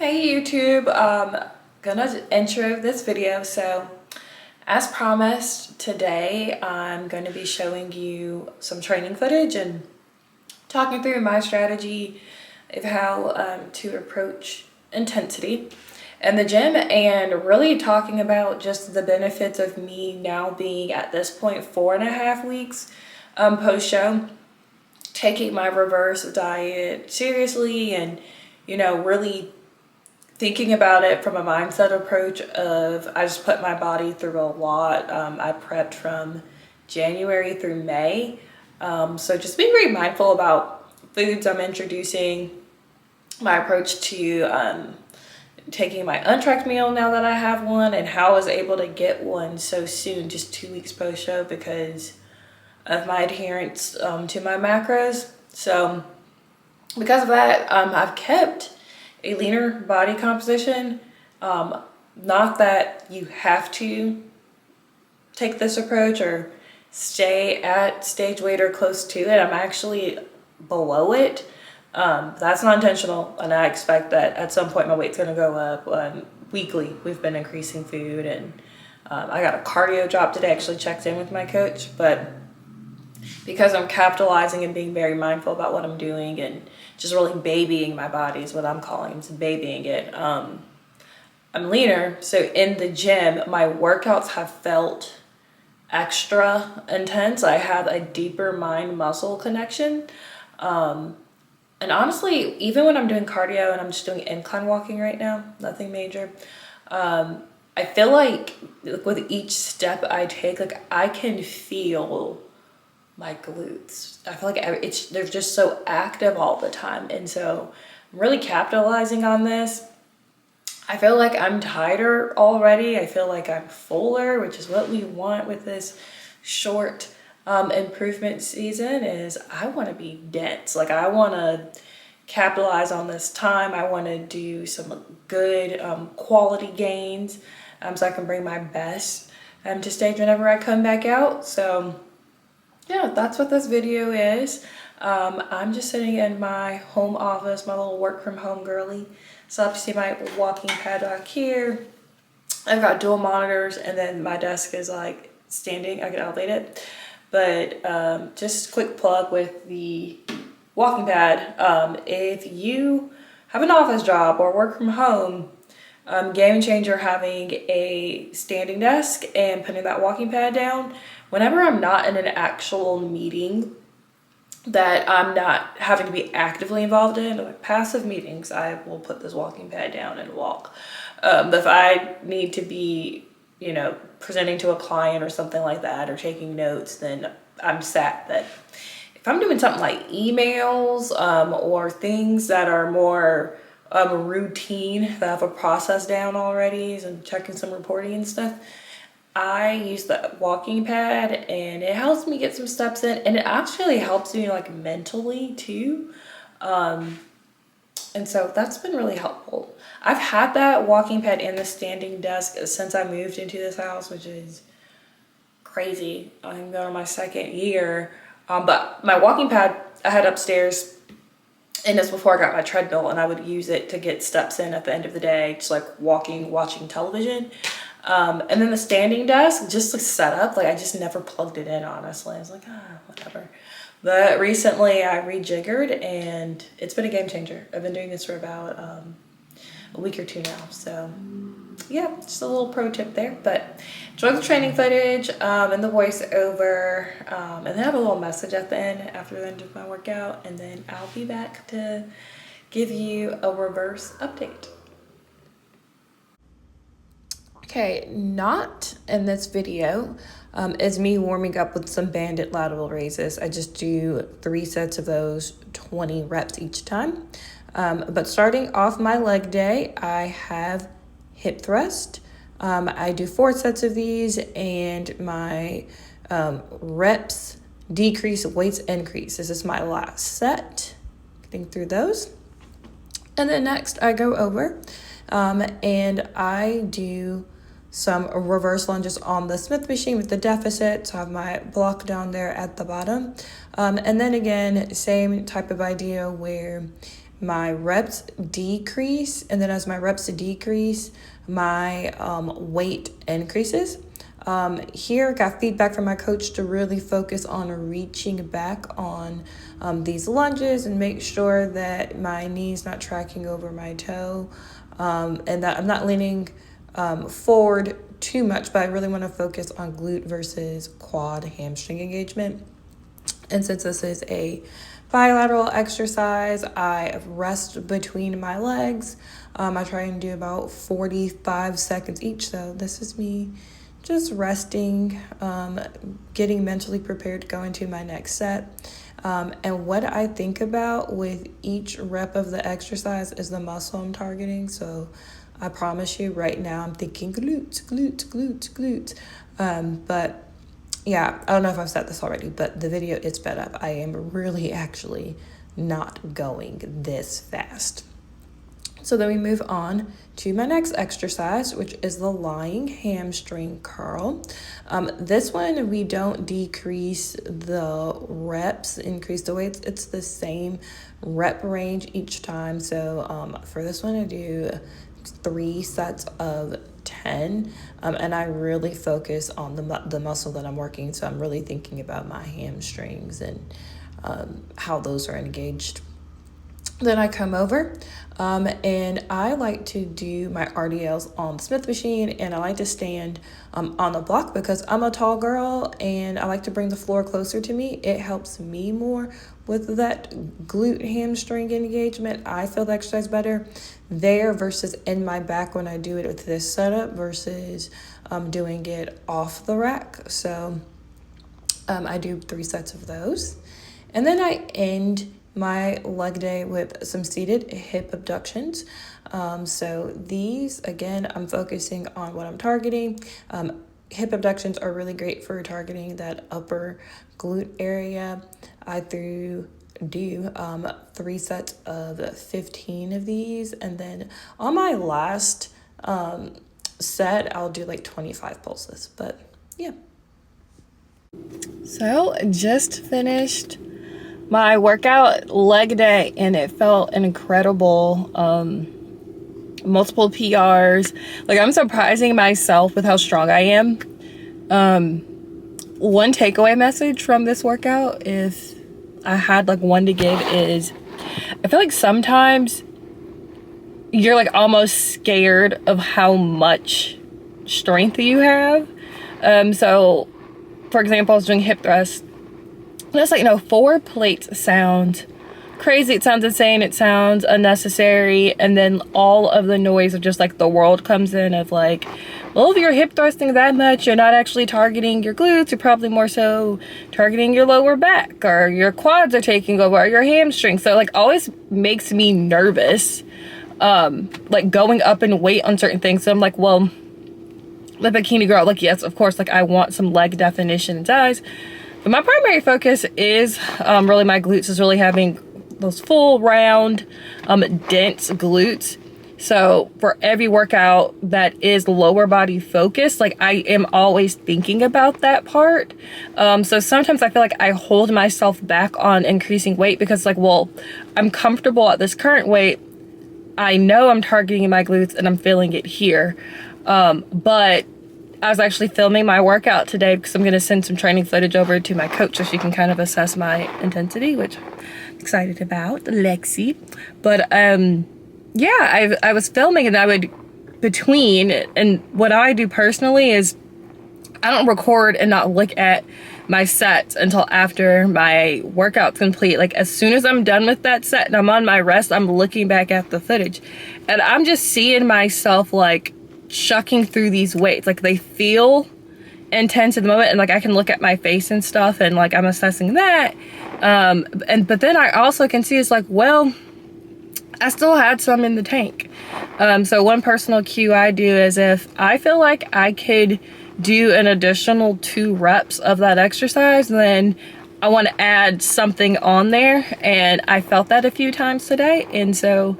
Hey YouTube, gonna intro this video. So as promised, today I'm going to be showing you some training footage and talking through my strategy of how to approach intensity in the gym, and really talking about just the benefits of me now being at this point 4.5 weeks post show, taking my reverse diet seriously and really thinking about it from a mindset approach of I just put my body through a lot. I prepped from January through May. So just being very mindful about foods I'm introducing, my approach to taking my untracked meal now that I have one, and how I was able to get one so soon, just 2 weeks post show, because of my adherence to my macros. So because of that, I've kept a leaner body composition. Not that you have to take this approach or stay at stage weight or close to it. I'm actually below it. That's not intentional, and I expect that at some point my weight's gonna go up. Weekly, we've been increasing food, and I got a cardio drop today. I actually checked in with my coach, but because I'm capitalizing and being very mindful about what I'm doing and just really babying my body is what I'm calling it. It's babying it. I'm leaner, so in the gym, my workouts have felt extra intense. I have a deeper mind-muscle connection. And honestly, even when I'm doing cardio and I'm just doing incline walking right now, nothing major, I feel like with each step I take, I can feel my glutes. I feel like they're just so active all the time, and so I'm really capitalizing on this. I feel like I'm tighter already. I feel like I'm fuller, which is what we want with this short improvement season. Is I want to be dense. I want to capitalize on this time. I want to do some good quality gains, so I can bring my best to stage whenever I come back out. So yeah, that's what this video is. I'm just sitting in my home office, my little work from home girly. So you see my walking pad back here. I've got dual monitors, and then my desk is standing. I can elevate it. But just quick plug with the walking pad. If you have an office job or work from home, game changer having a standing desk and putting that walking pad down. Whenever I'm not in an actual meeting that I'm not having to be actively involved in, like passive meetings, I will put this walking pad down and walk. But if I need to be, presenting to a client or something like that, or taking notes, then I'm sat. But if I'm doing something like emails or things that are more routine, that I have a process down already, and checking some reporting and stuff, I use the walking pad, and it helps me get some steps in, and it actually helps me mentally too. And so that's been really helpful. I've had that walking pad and the standing desk since I moved into this house, which is crazy. I'm going on my 2nd year. But my walking pad I had upstairs, and this before I got my treadmill, and I would use it to get steps in at the end of the day, just walking, watching television. And then the standing desk, just set up, I just never plugged it in, honestly. I was like, whatever. But recently I rejiggered, and it's been a game changer. I've been doing this for about a week or 2 now. So yeah, just a little pro tip there. But enjoy the training footage and the voiceover. And then I have a little message at the end, after the end of my workout. And then I'll be back to give you a reverse update. Okay, not in this video is me warming up with some banded lateral raises. I just do 3 sets of those, 20 reps each time. But starting off my leg day, I have hip thrust. I do 4 sets of these, and my reps decrease, weights increase. This is my last set, getting through those. And then next I go over and I do some reverse lunges on the Smith machine with the deficit. So I have my block down there at the bottom. And then again, same type of idea where my reps decrease, and then as my reps decrease, my weight increases. Here, got feedback from my coach to really focus on reaching back on these lunges and make sure that my knee's not tracking over my toe, and that I'm not leaning forward too much, but I really want to focus on glute versus quad hamstring engagement. And since this is a bilateral exercise, I rest between my legs. I try and do about 45 seconds each. So this is me just resting, getting mentally prepared to go into my next set. And what I think about with each rep of the exercise is the muscle I'm targeting. So I promise you right now, I'm thinking glutes, glutes, glutes, glutes. But yeah, I don't know if I've said this already, but the video is sped up. I am really actually not going this fast. So then we move on to my next exercise, which is the lying hamstring curl. This one, we don't decrease the reps, increase the weights. It's the same rep range each time. So for this one, I do 3 sets of 10, and I really focus on the muscle that I'm working. So I'm really thinking about my hamstrings and how those are engaged. Then I come over and I like to do my RDLs on the Smith machine, and I like to stand on the block because I'm a tall girl and I like to bring the floor closer to me. It helps me more with that glute hamstring engagement. I feel the exercise better there versus in my back when I do it with this setup versus doing it off the rack. So I do 3 sets of those. And then I end my leg day with some seated hip abductions. So these, again, I'm focusing on what I'm targeting. Hip abductions are really great for targeting that upper glute area. I do 3 sets of 15 of these, and then on my last set, I'll do like 25 pulses. But yeah. So just finished my workout leg day, and it felt incredible. Multiple PRs. Like, I'm surprising myself with how strong I am. One takeaway message from this workout, if I had like one to give, is I feel like sometimes you're like almost scared of how much strength you have. So for example, I was doing hip thrusts. That's like, 4 plates sounds crazy. It sounds insane. It sounds unnecessary. And then all of the noise of just like the world comes in of like, well, if you're hip thrusting that much, you're not actually targeting your glutes. You're probably more so targeting your lower back, or your quads are taking over, or your hamstrings. So like always makes me nervous, like going up in weight on certain things. So I'm like, well, the bikini girl, like, yes, of course, like I want some leg definition and size. But my primary focus is really my glutes, is really having those full round, dense glutes. So for every workout that is lower body focused, like I am always thinking about that part. So sometimes I feel like I hold myself back on increasing weight because like, well, I'm comfortable at this current weight. I know I'm targeting my glutes and I'm feeling it here. But I was actually filming my workout today because I'm going to send some training footage over to my coach so she can kind of assess my intensity, which I'm excited about, Lexi. But yeah, I was filming, and I would between, and what I do personally is I don't record and not look at my sets until after my workout's complete. Like as soon as I'm done with that set and I'm on my rest, I'm looking back at the footage and I'm just seeing myself like shucking through these weights. Like they feel intense in the moment, and like I can look at my face and stuff and like I'm assessing that. But then I also can see it's like, well, I still had some in the tank. So one personal cue I do is if I feel like I could do an additional 2 reps of that exercise, then I want to add something on there. And I felt that a few times today. And so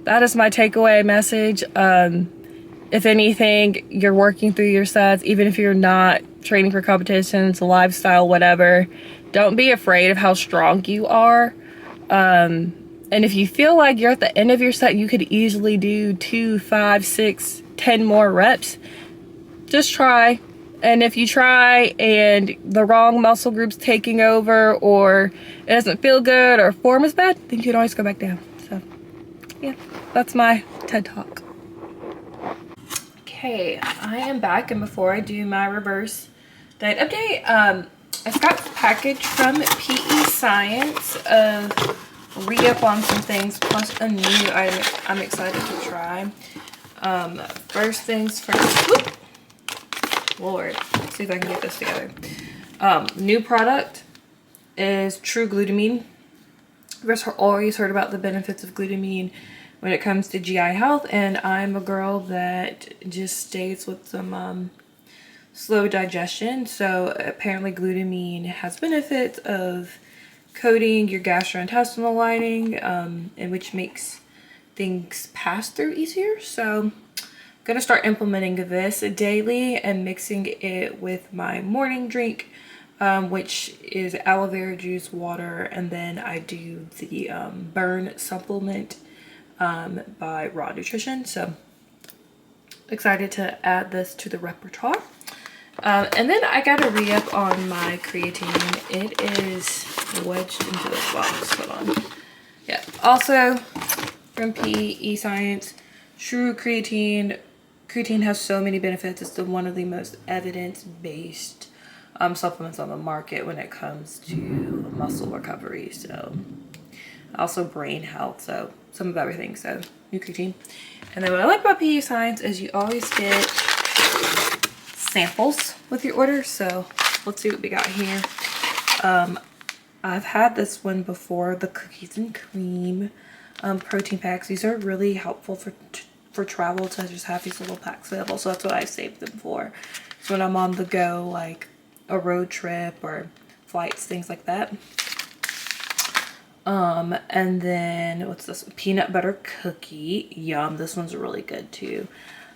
that is my takeaway message. If anything, you're working through your sets, even if you're not training for competitions, lifestyle, whatever, don't be afraid of how strong you are. And if you feel like you're at the end of your set, you could easily do 2, 5, 6, 10 more reps. Just try. And if you try and the wrong muscle group's taking over, or it doesn't feel good, or form is bad, then you can always go back down. So yeah, that's my TED Talk. Okay, I am back, and before I do my reverse diet update, I've got a package from PEscience of re-up on some things, plus a new item I'm excited to try. First things first. Whoop. Lord, let's see if I can get this together. New product is true glutamine. I've always heard about the benefits of glutamine when it comes to GI health, and I'm a girl that just stays with some slow digestion. So apparently glutamine has benefits of coating your gastrointestinal lining, and which makes things pass through easier. So gonna start implementing this daily and mixing it with my morning drink, which is aloe vera juice, water, and then I do the burn supplement by Raw Nutrition. So excited to add this to the repertoire. And then I got a re-up on my creatine. It is wedged into this box. Hold on. Yeah. Also from PEscience, true creatine. Creatine has so many benefits. It's one of the most evidence-based supplements on the market when it comes to muscle recovery. So also brain health. So some of everything. So new creatine. And then what I like about PEscience is you always get samples with your order. So let's see what we got here. I've had this one before, the cookies and cream protein packs. These are really helpful for travel, to just have these little packs available. So that's what I saved them for. So when I'm on the go, like a road trip or flights, things like that. And then what's this? Peanut butter cookie. Yum. This one's really good too.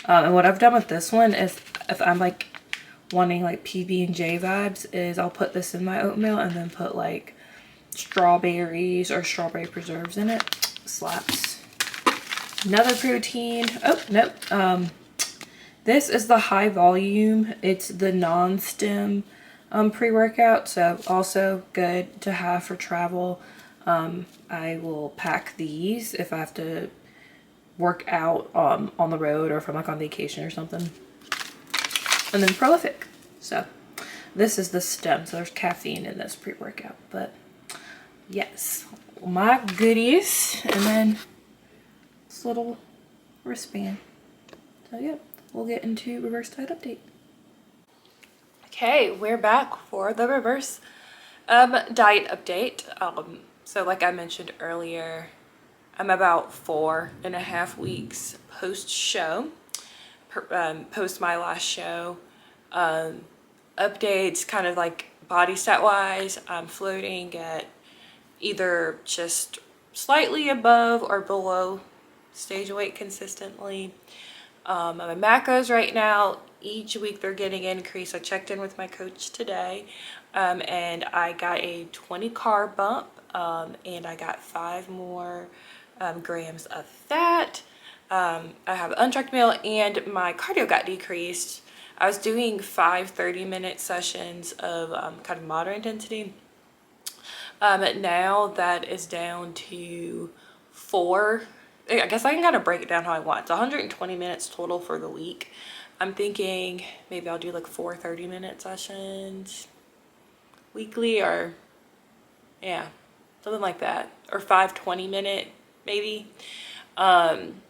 And what I've done with this one is, if I'm like wanting like PB&J vibes, is I'll put this in my oatmeal and then put like strawberries or strawberry preserves in it. Slaps. Another protein. Oh, nope. This is the high volume. It's the non-stem pre-workout. So also good to have for travel. I will pack these if I have to work out on the road, or if I'm like on vacation or something. And then prolific. So this is the stem. So there's caffeine in this pre-workout. But yes, my goodies. And then this little wristband. So yeah, we'll get into reverse diet update. Okay, we're back for the reverse diet update. So like I mentioned earlier, I'm about 4.5 weeks post show, post my last show. Updates kind of like body stat wise, I'm floating at either just slightly above or below stage weight consistently. My macros right now, each week they're getting increased. I checked in with my coach today, and I got a 20 carb bump, and I got 5 more grams of fat. I have an untracked meal, and my cardio got decreased. I was doing 5 30-minute sessions of kind of moderate intensity. Now that is down to 4. I guess I can kind of break it down how I want. It's 120 minutes total for the week. I'm thinking maybe I'll do like 4 30-minute sessions weekly, or yeah, something like that, or 5 20-minute maybe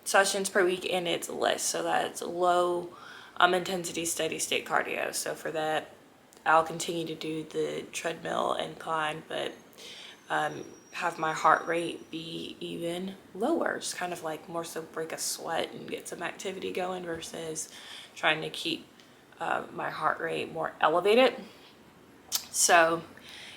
sessions per week, and it's less, so that's low intensity steady state cardio. So for that, I'll continue to do the treadmill and climb, but have my heart rate be even lower, just kind of like more so break a sweat and get some activity going, versus trying to keep my heart rate more elevated. So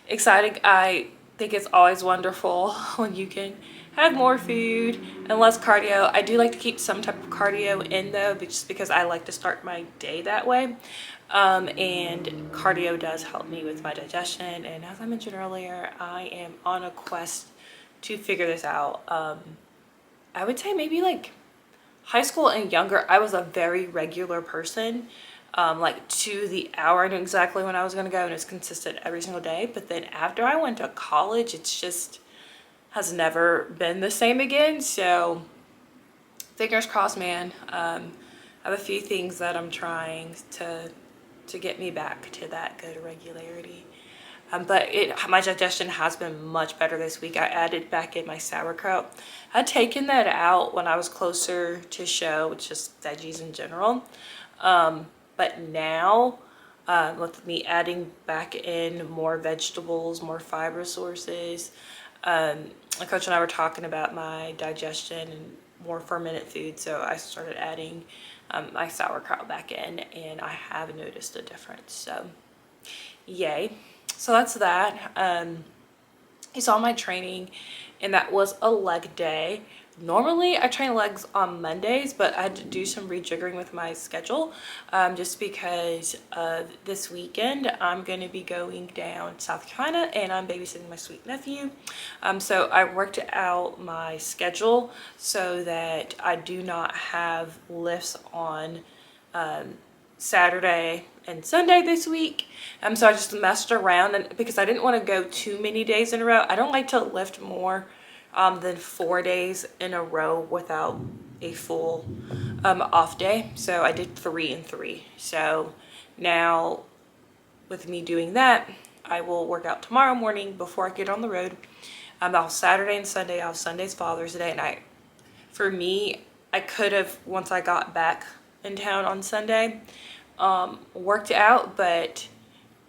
exciting. I think it's always wonderful when you can have more food and less cardio. I do like to keep some type of cardio in though, just because I like to start my day that way. And cardio does help me with my digestion. And as I mentioned earlier, I am on a quest to figure this out. I would say maybe like high school and younger, I was a very regular person. Like to the hour, I knew exactly when I was going to go, and it's consistent every single day. But then after I went to college, it's just has never been the same again. So fingers crossed, man. I have a few things that I'm trying to get me back to that good regularity. But my digestion has been much better this week. I added back in my sauerkraut. I'd taken that out when I was closer to show, just veggies in general. But now, with me adding back in more vegetables, more fiber sources, my coach and I were talking about my digestion and more fermented food, so I started adding my sauerkraut back in, and I have noticed a difference. So, yay! So that's that. You saw my training, and that was a leg day. Normally I train legs on Mondays, but I had to do some rejiggering with my schedule just because this weekend I'm going to be going down to South Carolina and I'm babysitting my sweet nephew. So I worked out my schedule so that I do not have lifts on Saturday and Sunday this week. So I just messed around, and because I didn't want to go too many days in a row. I don't like to lift more than 4 days in a row without a full off day. So I did 3 and 3. So now with me doing that, I will work out tomorrow morning before I get on the road. I'll Saturday and Sunday off. Sunday's Father's Day, and for me, I could have, once I got back in town on Sunday, worked out, but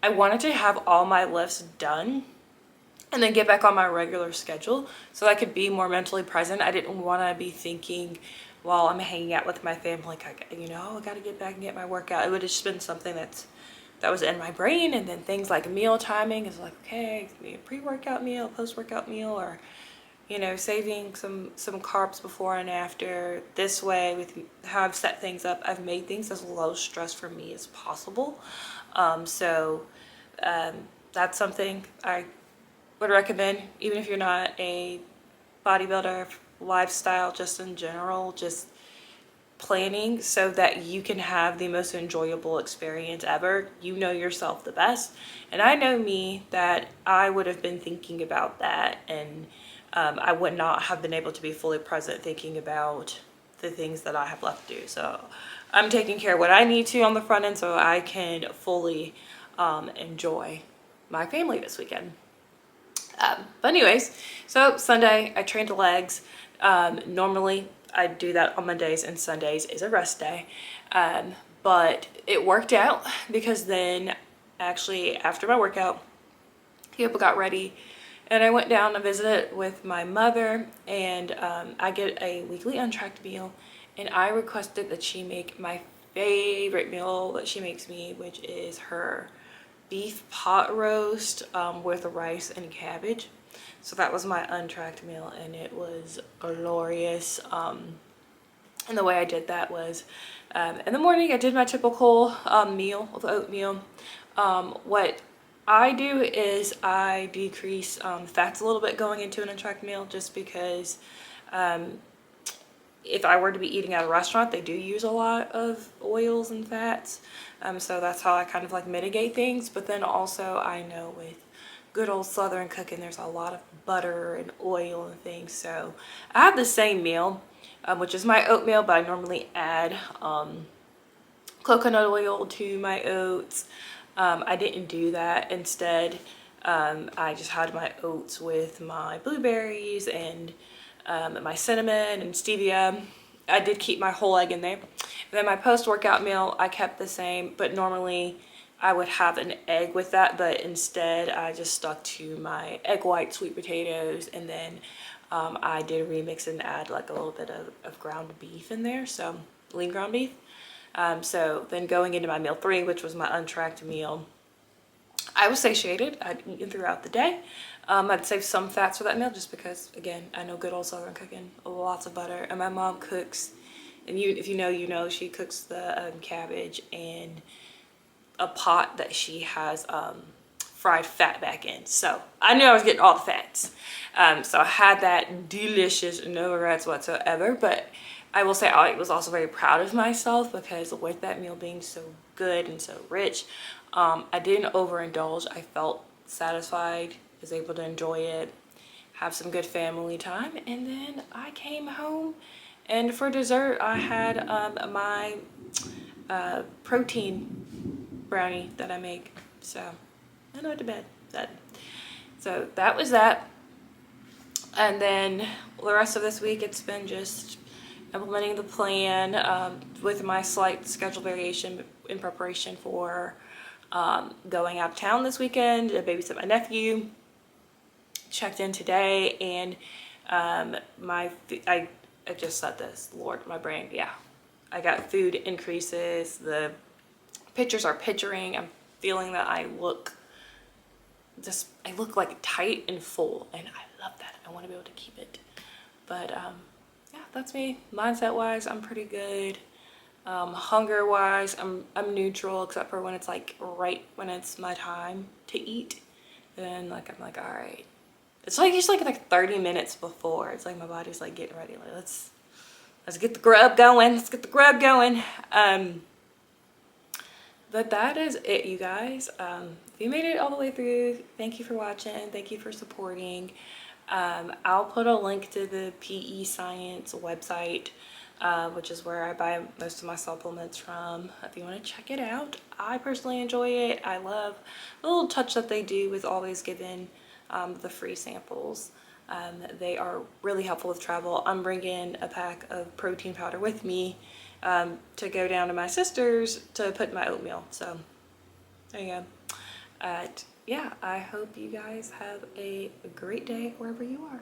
I wanted to have all my lifts done and then get back on my regular schedule so I could be more mentally present. I didn't want to be thinking while I'm hanging out with my family, like, I got to get back and get my workout. It would have just been something that was in my brain. And then things like meal timing is like, okay, a pre-workout meal, post-workout meal, or saving some carbs before and after. This way, with how I've set things up, I've made things as low stress for me as possible. So that's something I would recommend, even if you're not a bodybuilder, lifestyle, just in general, just planning so that you can have the most enjoyable experience ever. You know yourself the best, and I know me, that I would have been thinking about that, and I would not have been able to be fully present thinking about the things that I have left to do. So I'm taking care of what I need to on the front end so I can fully enjoy my family this weekend. But anyways, so Sunday I trained legs. Normally I do that on Mondays, and Sundays is a rest day. But it worked out because then actually after my workout, people got ready and I went down to visit with my mother, and I get a weekly untracked meal, and I requested that she make my favorite meal that she makes me, which is her beef pot roast with rice and cabbage. So that was my untracked meal, and it was glorious. And the way I did that was in the morning I did my typical meal with oatmeal. What I do is I decrease fats a little bit going into an untracked meal, just because if I were to be eating at a restaurant, they do use a lot of oils and fats. So that's how I kind of like mitigate things. But then also I know with good old Southern cooking, there's a lot of butter and oil and things. So I have the same meal, which is my oatmeal, but I normally add coconut oil to my oats. I didn't do that. Instead, I just had my oats with my blueberries and my cinnamon and stevia. I did keep my whole egg in there. And then my post-workout meal, I kept the same, but normally I would have an egg with that, but instead I just stuck to my egg white, sweet potatoes, and then I did remix and add like a little bit of ground beef in there, so lean ground beef. So then going into my meal 3, which was my untracked meal, I was satiated. I'd eaten throughout the day. I'd save some fats for that meal just because, again, I know good old Southern cooking, lots of butter. And my mom cooks, and if you know, she cooks the cabbage in a pot that she has fried fat back in. So I knew I was getting all the fats. So I had that delicious, no regrets whatsoever. But I will say I was also very proud of myself, because with that meal being so good and so rich, I didn't overindulge. I felt satisfied, was able to enjoy it, have some good family time. And then I came home, and for dessert I had my protein brownie that I make. So I went to bed. So that was that. And then the rest of this week, it's been just implementing the plan with my slight schedule variation in preparation for going out of town this weekend to babysit my nephew. Checked in today, and I just said this, Lord, my brain, yeah. I got food increases. The pictures are picturing. I'm feeling that I look like tight and full, and I love that. I want to be able to keep it. But yeah, that's me. Mindset wise, I'm pretty good. Hunger wise, I'm neutral, except for when it's like right when it's my time to eat. Then like I'm like, all right. It's like usually like 30 minutes before. It's like my body's like getting ready. Like let's get the grub going. Let's get the grub going. But that is it, you guys. If you made it all the way through, thank you for watching. Thank you for supporting. I'll put a link to the PEscience website, which is where I buy most of my supplements from, if you want to check it out. I personally enjoy it. I love the little touch that they do with always giving the free samples. They are really helpful with travel. I'm bringing a pack of protein powder with me to go down to my sister's to put in my oatmeal. So there you go. Yeah, I hope you guys have a great day wherever you are.